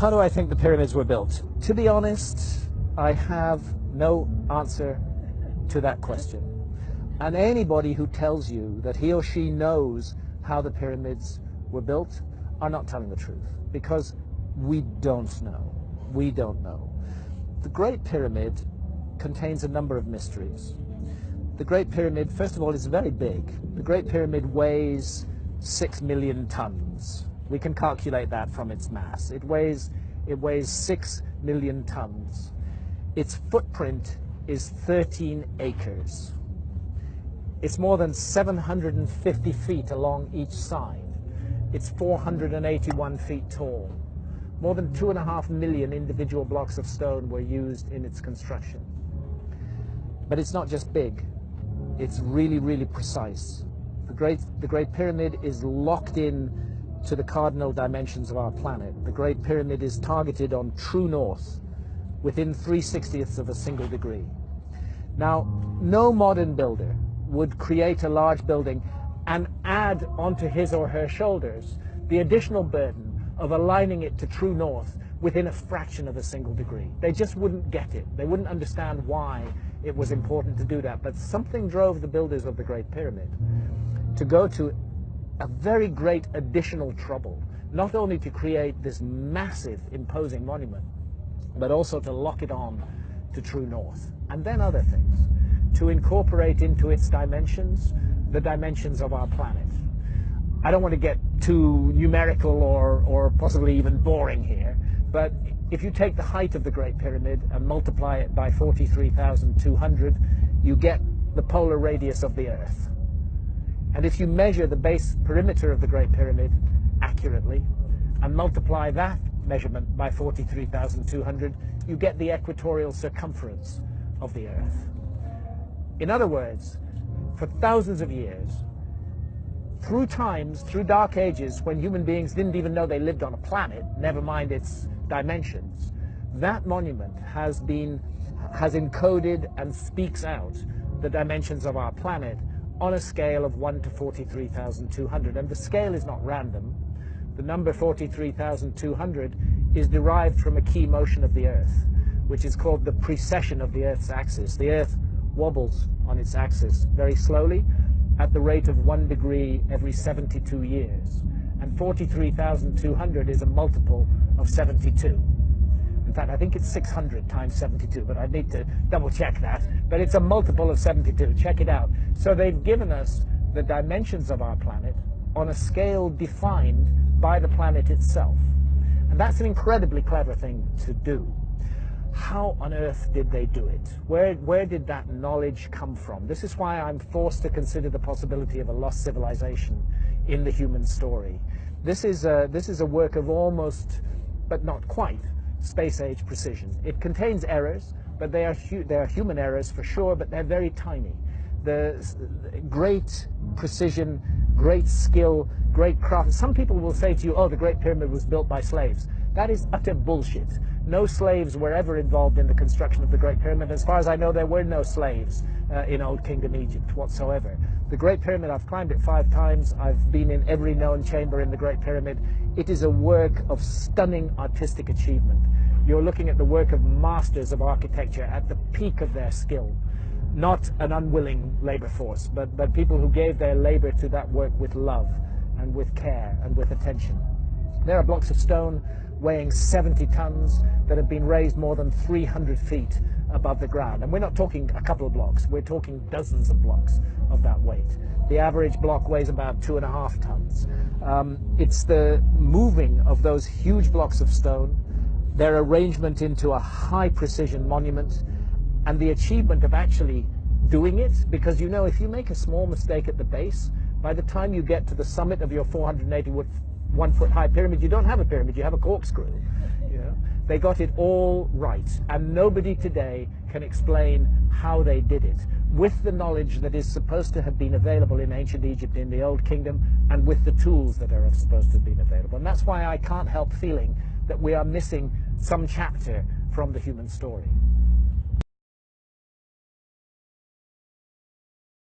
How do I think the pyramids were built? To be honest, I have no answer to that question. And anybody who tells you that he or she knows how the pyramids were built are not telling the truth, because we don't know. We don't know. The Great Pyramid contains a number of mysteries. The Great Pyramid, first of all, is very big. The Great Pyramid weighs 6 million tons. We can calculate that from its mass. It weighs 6 million tons. Its footprint is 13 acres. It's more than 750 feet along each side. It's 481 feet tall. More than 2.5 million individual blocks of stone were used in its construction. But it's not just big. It's really, really precise. The Great Pyramid is locked in to the cardinal dimensions of our planet. The Great Pyramid is targeted on true north within 3/60ths of a single degree. Now, no modern builder would create a large building and add onto his or her shoulders the additional burden of aligning it to true north within a fraction of a single degree. They just wouldn't get it. They wouldn't understand why it was important to do that. But something drove the builders of the Great Pyramid to go to a very great additional trouble, not only to create this massive, imposing monument, but also to lock it on to true north. And then other things, to incorporate into its dimensions the dimensions of our planet. I don't want to get too numerical or possibly even boring here, but if you take the height of the Great Pyramid and multiply it by 43,200, you get the polar radius of the Earth. And if you measure the base perimeter of the Great Pyramid accurately and multiply that measurement by 43,200, you get the equatorial circumference of the Earth. In other words, for thousands of years, through times, through dark ages, when human beings didn't even know they lived on a planet, never mind its dimensions, that monument has encoded and speaks out the dimensions of our planet on a scale of 1 to 43,200. And the scale is not random. The number 43,200 is derived from a key motion of the Earth, which is called the precession of the Earth's axis. The Earth wobbles on its axis very slowly at the rate of 1 degree every 72 years. And 43,200 is a multiple of 72. In fact, I think it's 600 times 72, but I need to double check that. But it's a multiple of 72. Check it out. So they've given us the dimensions of our planet on a scale defined by the planet itself. And that's an incredibly clever thing to do. How on earth did they do it? Where did that knowledge come from? This is why I'm forced to consider the possibility of a lost civilization in the human story. This is a work of almost, but not quite, space-age precision. It contains errors, but they are human errors for sure, but they're very tiny. The great precision, great skill, great craft. Some people will say to you, oh, the Great Pyramid was built by slaves. That is utter bullshit. No slaves were ever involved in the construction of the Great Pyramid. As far as I know, there were no slaves in Old Kingdom Egypt whatsoever. The Great Pyramid, I've climbed it 5 times. I've been in every known chamber in the Great Pyramid. It is a work of stunning artistic achievement. You're looking at the work of masters of architecture at the peak of their skill. Not an unwilling labor force, but people who gave their labor to that work with love and with care and with attention. There are blocks of stone weighing 70 tons that have been raised more than 300 feet above the ground. And we're not talking a couple of blocks, we're talking dozens of blocks of that weight. The average block weighs about 2.5 tons. It's the moving of those huge blocks of stone, their arrangement into a high precision monument, and the achievement of actually doing it, because you know, if you make a small mistake at the base, by the time you get to the summit of your 481-foot high pyramid, you don't have a pyramid, you have a corkscrew. You know? They got it all right, and nobody today can explain how they did it, with the knowledge that is supposed to have been available in ancient Egypt in the Old Kingdom, and with the tools that are supposed to have been available. And that's why I can't help feeling that we are missing some chapter from the human story.